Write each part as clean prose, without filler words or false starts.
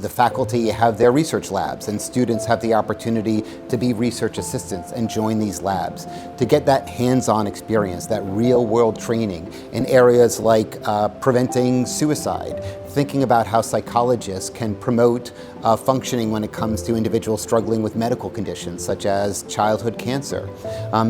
the faculty have their research labs, and students have the opportunity to be research assistants and join these labs to get that hands-on experience, that real-world training in areas like preventing suicide, thinking about how psychologists can promote functioning when it comes to individuals struggling with medical conditions such as childhood cancer,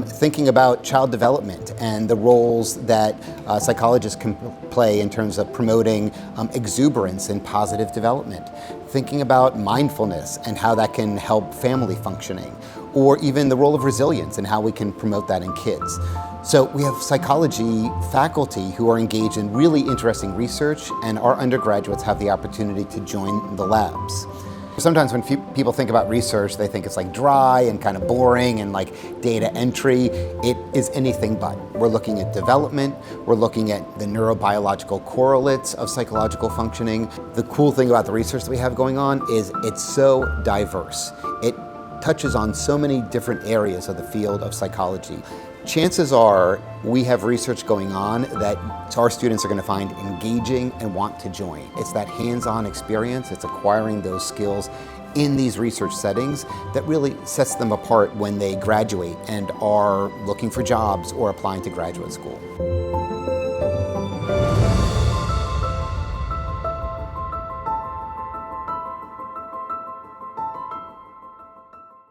thinking about child development and the roles that psychologists can play in terms of promoting exuberance and positive development, thinking about mindfulness and how that can help family functioning, or even the role of resilience and how we can promote that in kids. So we have psychology faculty who are engaged in really interesting research, and our undergraduates have the opportunity to join the labs. Sometimes when people think about research, they think it's like dry and kind of boring and like data entry. It is anything but. We're looking at development, we're looking at the neurobiological correlates of psychological functioning. The cool thing about the research that we have going on is it's so diverse. It touches on so many different areas of the field of psychology. Chances are we have research going on that our students are going to find engaging and want to join. It's that hands-on experience, it's acquiring those skills in these research settings that really sets them apart when they graduate and are looking for jobs or applying to graduate school.